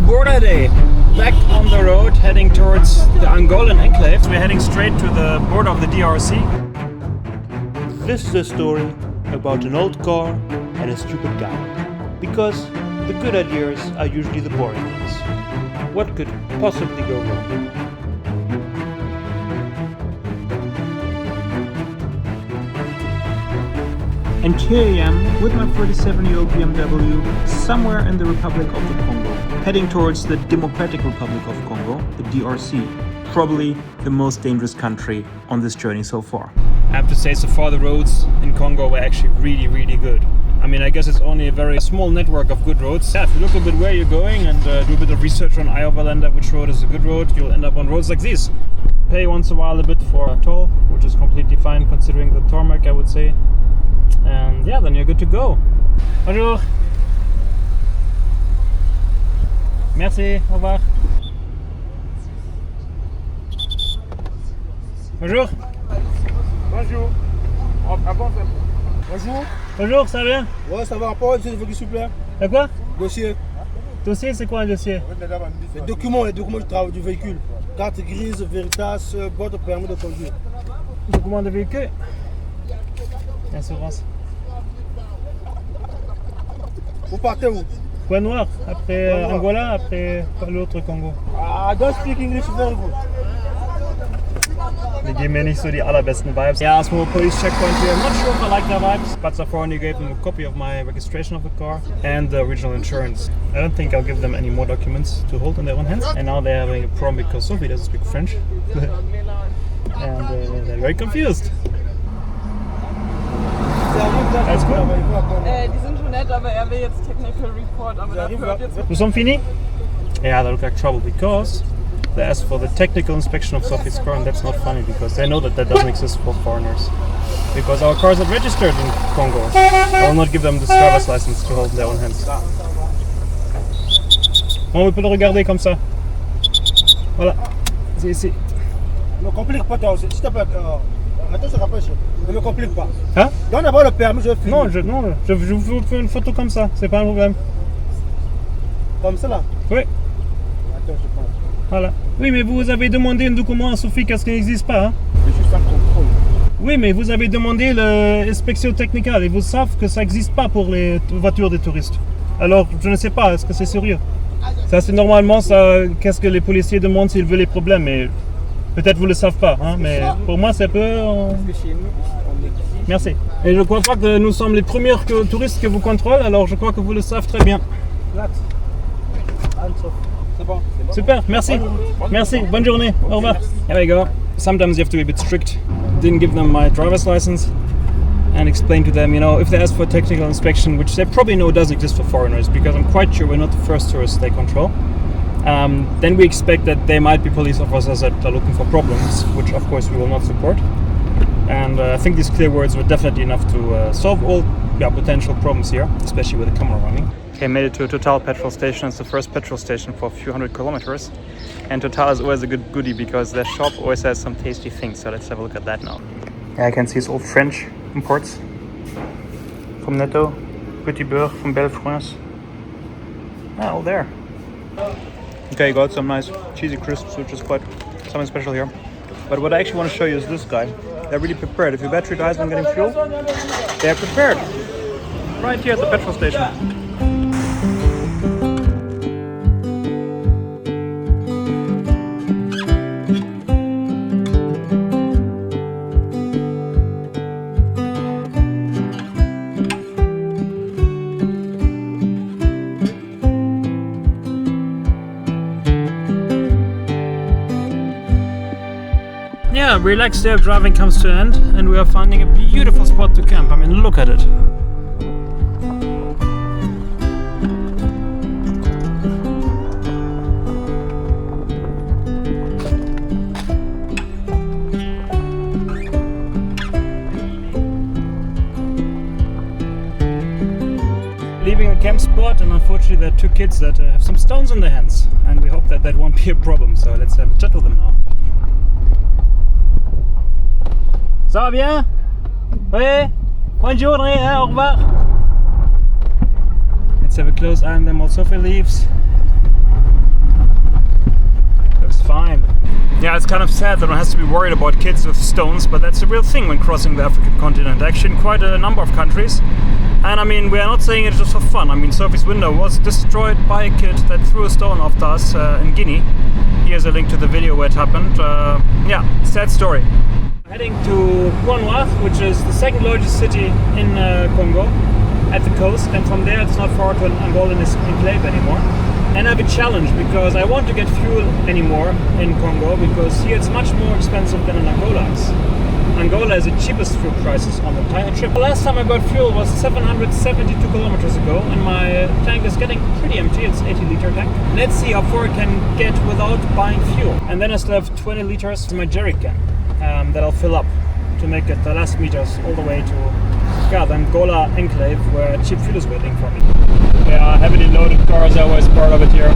border day. Back on the road, heading towards the Angolan enclave. We're heading straight to the border of the DRC. This is a story about an old car and a stupid guy. Because the good ideas are usually the boring ones. What could possibly go wrong? And here I am with my 37-year-old BMW somewhere in the Republic of the Congo, heading towards the Democratic Republic of Congo, the DRC, probably the most dangerous country on this journey so far. I have to say, so far the roads in Congo were actually really good. I mean, I guess it's only a very small network of good roads. Yeah, if you look a bit where you're going and do a bit of research on Iowa, which road is a good road, you'll end up on roads like these. Pay once in a while a bit for a toll, which is completely fine considering the tarmac, I would say. And yeah, then you're good to go. Bonjour. Merci, au revoir. Bonjour. Bonjour. Avance un peu. Bonjour. Bonjour, ça va bien? Ouais, ça va. Rapport, s'il vous plaît. Y'a quoi? Dossier. Dossier, c'est quoi un dossier? Les documents du travail du véhicule. Carte grise, Veritas, votre permis de conduire. Document de véhicule? Assurance. Vous partez où? Point noir, après Angolan, après l'autre Congo. Ah, don't speak English very good. Die geben mir nicht so die allerbesten Vibes. Yeah, small police checkpoint here. I'm not sure if I like their vibes, but so far only gave them a copy of my registration of the car and the original insurance. I don't think I'll give them any more documents to hold in their own hands. And now they're having a problem because Sophie doesn't speak French. And they're very confused. Alles gut? Die sind schon nett, aber er will jetzt Technical Report, aber dafür wird jetzt... Nous sommes finis? Yeah, they look like trouble because they asked for the technical inspection of Sophie's car, and that's not funny because they know that that doesn't exist for foreigners. Because our car is not registered in Congo. I will not give them this driver's license to hold in their own hands. On peut le regarder comme ça. Voilà, c'est ici. Ne complique pas toi aussi, s'il te plaît. Attends, ça rapproche. Ne me complique pas. Hein? Donne d'abord le permis, je vais filmer. Non, je vous fais une photo comme ça, c'est pas un problème. Comme ça là? Oui. Attends, je pense. Voilà. Oui, mais vous avez demandé un document à Sophie qu'est-ce qui n'existe pas. Hein? C'est juste un contrôle. Oui, mais vous avez demandé l'inspection technique et vous savez que ça n'existe pas pour les voitures des touristes. Alors, je ne sais pas, est-ce que c'est sérieux? Ça, c'est normalement ça. Qu'est-ce que les policiers demandent s'ils veulent les problèmes, mais peut-être vous ne le savez pas, hein, mais pour moi, c'est un peu... Merci. Et je crois pas que nous sommes les premiers touristes que vous contrôlez, alors je crois que vous le savez très bien. C'est bon. Super, merci. Merci, bonne journée. Au revoir. Here we go. Sometimes you have to be a bit strict. Didn't give them my driver's license and explain to them, you know, if they ask for technical inspection, which they probably know does exist for foreigners, because I'm quite sure we're not the first tourists they control. Then we expect that there might be police officers that are looking for problems, which of course we will not support. And I think these clear words were definitely enough to solve all potential problems here, especially with the camera running. Okay, made it to a Total petrol station. It's the first petrol station for a few hundred kilometers. And Total is always a good goodie because their shop always has some tasty things. So let's have a look at that now. Yeah, I can see it's all French imports. From Netto, Petit Beurre from Belle France. Ah, all there. Okay, got some nice cheesy crisps, which is quite something special here. But what I actually want to show you is this guy. They're really prepared. If your battery dies when getting fuel, they're prepared. Right here at the petrol station. Yeah, relaxed day of driving comes to an end and we are finding a beautiful spot to camp. I mean, look at it. Leaving the camp spot, and unfortunately there are two kids that have some stones in their hands, and we hope that that won't be a problem, so let's have a chat with them now. Ça va bien? Oui? Bonne journée, hein? Au revoir. Let's have a close eye on them while Sophie leaves. Yeah, it's kind of sad that one has to be worried about kids with stones, but that's a real thing when crossing the African continent, actually in quite a number of countries. And I mean, we are not saying it just for fun. I mean, Sophie's window was destroyed by a kid that threw a stone after us in Guinea. Here's a link to the video where it happened. Yeah, sad story. Heading to Kouanoir, which is the second largest city in Congo, at the coast, and from there it's not far to an Angolan enclave anymore. And I have a challenge because I want to get fuel anymore in Congo, because here it's much more expensive than in Angola is. Angola is the cheapest fuel prices on the entire trip. The last time I got fuel was 772 kilometers ago, and my tank is getting pretty empty. It's 80-liter tank. Let's see how far I can get without buying fuel. And then I still have 20 liters in my jerry can that I'll fill up to make it the last meters all the way to the Angola enclave, where cheap fuel is waiting for me. Yeah, heavily loaded cars are always part of it here.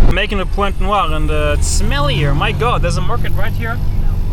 I'm making a Pointe Noire, and it's smelly here. My god, there's a market right here,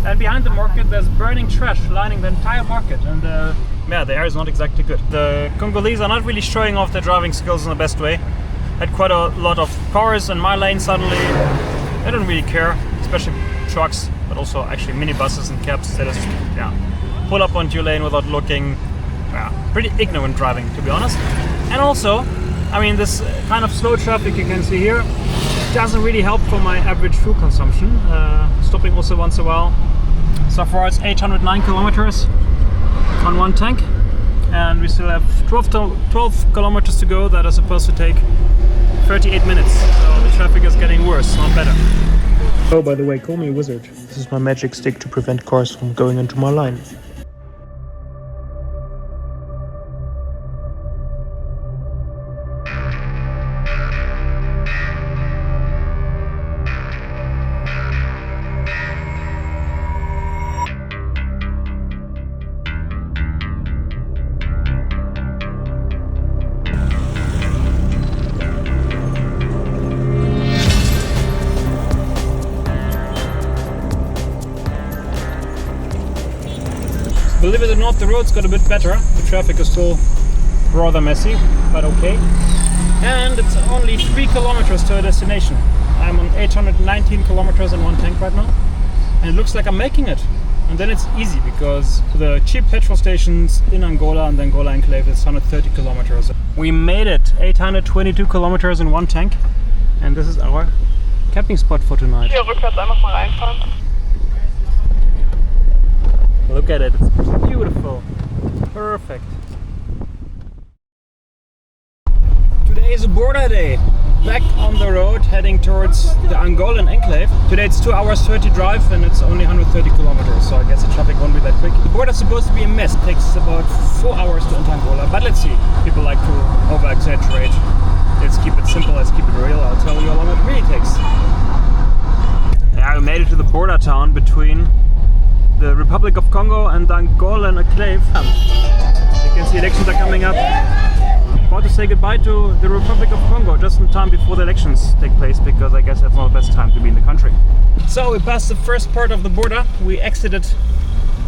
and behind the market there's burning trash lining the entire market, and yeah, the air is not exactly good. The Congolese are not really showing off their driving skills in the best way. Had quite a lot of cars in my lane suddenly. They don't really care, especially trucks, but also actually minibuses and cabs. They just pull up onto your lane without looking. Pretty ignorant driving, to be honest. And also, I mean, this kind of slow traffic you can see here doesn't really help for my average fuel consumption. Stopping also once in a while. So far it's 809 kilometers on one tank, and we still have 12 kilometers to go. That is supposed to take 38 minutes. So the traffic is getting worse, not better. Oh, by the way, call me a wizard. This is my magic stick to prevent cars from going into my line. Believe it or not, the roads got a bit better. The traffic is still rather messy, but okay. And it's only 3 kilometers to a destination. I'm on 819 kilometers in one tank right now, and it looks like I'm making it. And then it's easy, because the cheap petrol stations in Angola and the Angola enclave is 130 kilometers. We made it, 822 kilometers in one tank, and this is our camping spot for tonight. Hier rückwärts einfach mal reinfahren. Look at it, it's beautiful. Perfect. Today is a border day. Back on the road, heading towards the Angolan enclave. Today it's 2 hours 30 drive, and it's only 130 kilometers, so I guess the traffic won't be that quick. The border is supposed to be a mess. It takes about 4 hours to enter Angola, but let's see. People like to over-exaggerate. Let's keep it simple, let's keep it real. I'll tell you how long it really takes. Yeah, we made it to the border town between the Republic of Congo and the Angolan enclave. You can see elections are coming up. About to say goodbye to the Republic of Congo just in time before the elections take place, because I guess that's not the best time to be in the country. So we passed the first part of the border. We exited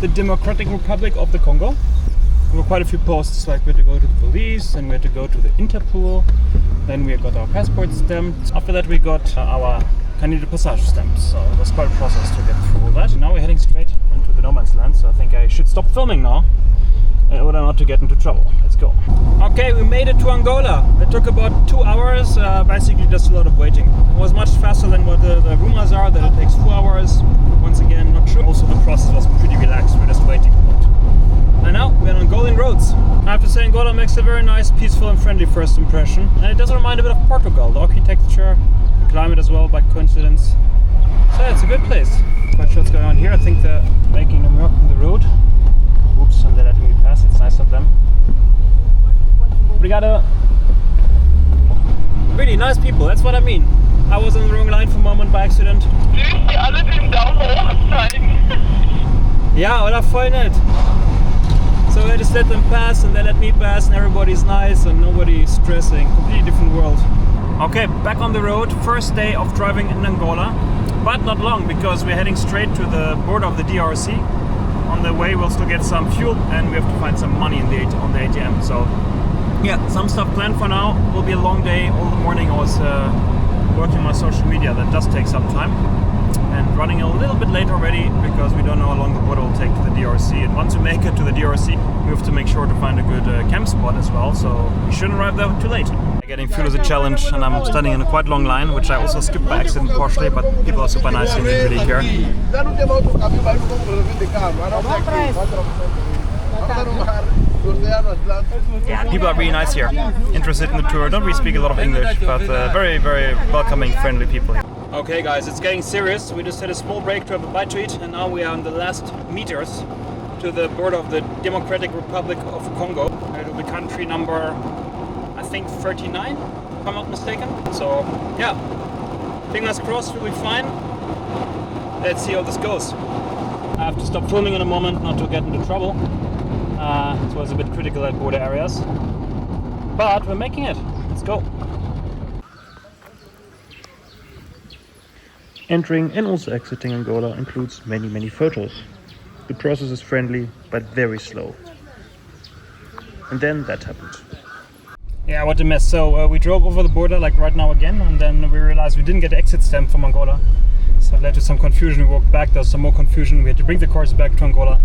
the Democratic Republic of the Congo. There were quite a few posts, like we had to go to the police, and we had to go to the Interpol, then we got our passport stamped. After that we got our Candidat de Passage stamped, so it was quite a process to get through all that. Now we're heading straight into the no man's land, so I think I should stop filming now in order not to get into trouble. Let's go. Okay, we made it to Angola. It took about 2 hours, basically just a lot of waiting. It was much faster than what the rumors are, that it takes 4 hours. Once again, not true. Also the process was pretty relaxed, we're just waiting a lot. And now we're on Angolan roads. I have to say, Angola makes a very nice, peaceful and friendly first impression. And it does remind a bit of Portugal, the architecture, the climate as well, by coincidence. So yeah, it's a good place. Quite sure what's going on here. I think they're making a mark on the road. Oops, and they're letting me pass. It's nice of them. Obrigado. Really nice people, that's what I mean. I was on the wrong line for a moment by accident. Die alle den Daumen hoch zeigen. Ja, oder voll nett. So I just let them pass, and they let me pass, and everybody's nice and nobody's stressing. Completely different world. Okay, back on the road. First day of driving in Angola, but not long, because we're heading straight to the border of the DRC. On the way we'll still get some fuel, and we have to find some money on the ATM. So yeah, some stuff planned for now. Will be a long day. All the morning I was working my social media. That does take some time. And running a little bit late already because we don't know how long the border will take to the DRC. And once we make it to the DRC, we have to make sure to find a good camp spot as well. So we shouldn't arrive there too late. Getting fuel is a challenge, and I'm standing in a quite long line, which I also skipped by accident partially, but people are super nice and they really care. Yeah, people are really nice here, interested in the tour. Don't really speak a lot of English, but very, very welcoming, friendly people here. Okay guys, it's getting serious. We just had a small break to have a bite to eat, and now we are on the last meters to the border of the Democratic Republic of Congo. It will be country number, I think, 39, if I'm not mistaken. So yeah, fingers crossed we'll be fine. Let's see how this goes. I have to stop filming in a moment not to get into trouble. It was a bit critical at border areas, but we're making it. Let's go. Entering and also exiting Angola includes many photos. The process is friendly but very slow. And then that happened. Yeah, what a mess. So we drove over the border like right now again, and then we realized we didn't get the exit stamp from Angola. So it led to some confusion. We walked back, there was some more confusion. We had to bring the cars back to Angola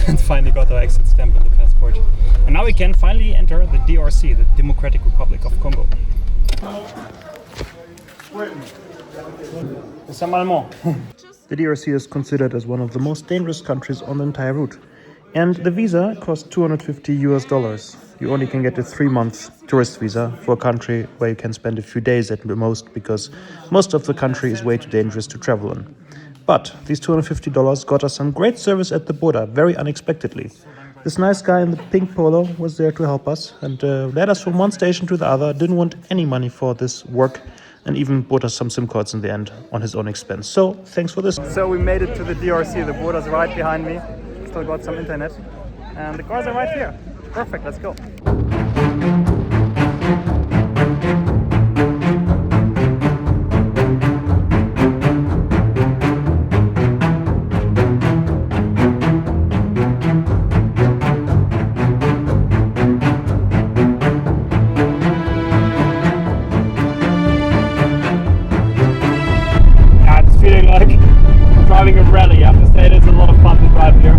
and finally got our exit stamp in the passport. And now we can finally enter the DRC, the Democratic Republic of Congo. The DRC is considered as one of the most dangerous countries on the entire route. And the visa costs $250. You only can get a 3-month tourist visa for a country where you can spend a few days at the most, because most of the country is way too dangerous to travel in. But these $250 got us some great service at the border, very unexpectedly. This nice guy in the pink polo was there to help us and led us from one station to the other, didn't want any money for this work, and even bought us some SIM cards in the end on his own expense. So thanks for this. So we made it to the DRC. The border's right behind me. Still got some internet. And the cars are right here. Perfect, let's go. Driving a rally, I have to say it is a lot of fun to drive here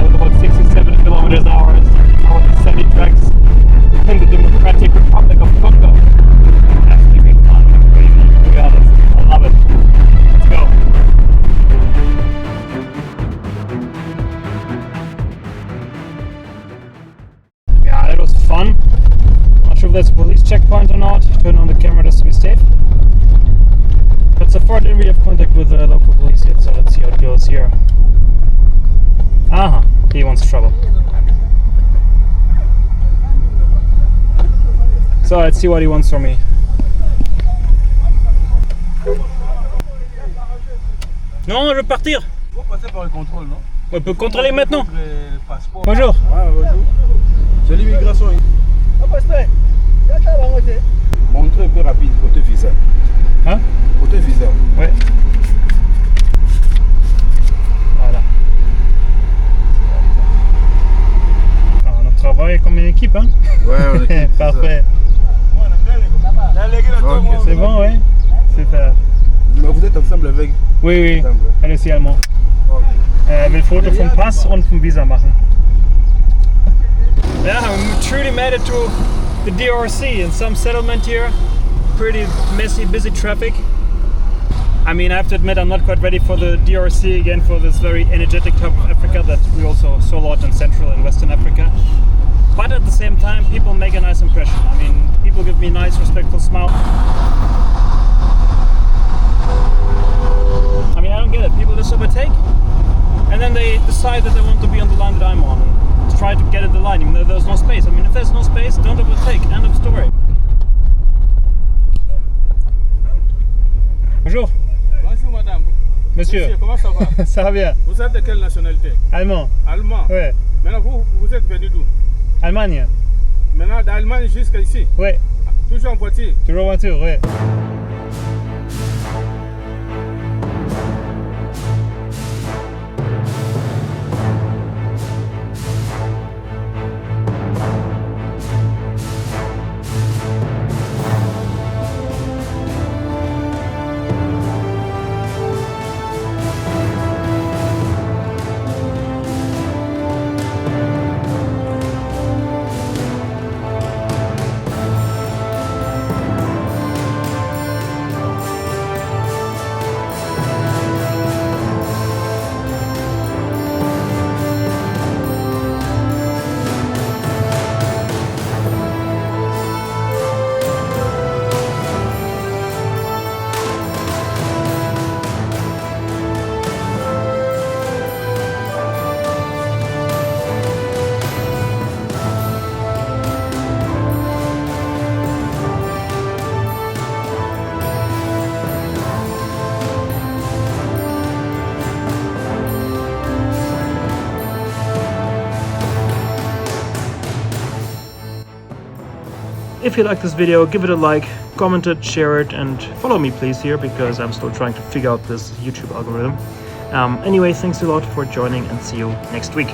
with about 67 kilometers an hour on the sandy tracks in the Democratic Republic of Congo. Absolutely fun, crazy, to be honest. I love it. Let's go. Yeah, that was fun. Not sure if that's a police checkpoint or not. Turn on the camera just to be safe. But so far I didn't really have contact with the local police yet, so let's see how it goes here. Aha, he wants trouble. So let's see what he wants from me. Non, je veux partir. Faut passer par le contrôle, non? On peut contrôler maintenant. Ouais, Bonjour. bonjour. C'est l'immigration. Montrez un peu rapide, côté visa. Hein? Côté visa. Ouais. Voilà. Alors, on travaille comme une équipe, hein? Ouais, on est parfait. Okay. C'est bon, ouais? Super. Mais vous êtes ensemble avec? Oui. Elle ist hier allemand. Okay. Will Foto vom Pass und vom Visa machen. Yeah, we truly made it to the DRC in some settlement here. Pretty messy, busy traffic. I mean, I have to admit I'm not quite ready for the DRC again, for this very energetic type of Africa that we also saw a lot in Central and Western Africa. But at the same time, people make a nice impression. I mean, people give me a nice, respectful smile. I mean, I don't get it. People just overtake, and then they decide that they want to be on the line that I'm on, and try to get in the line, even though there's no space. I mean, if there's no space, don't overtake. End of story. Bonjour. Bonjour madame. Monsieur. Comment ça va? Ça va bien. Vous êtes de quelle nationalité? Allemand. Allemand. Ouais. Maintenant vous êtes venu d'où? Allemagne. Maintenant d'Allemagne jusqu'à ici? Ouais. Toujours en voiture? Toujours en voiture, ouais. If you like this video, give it a like, comment it, share it, and follow me please here, because I'm still trying to figure out this YouTube algorithm. Anyway, thanks a lot for joining, and see you next week.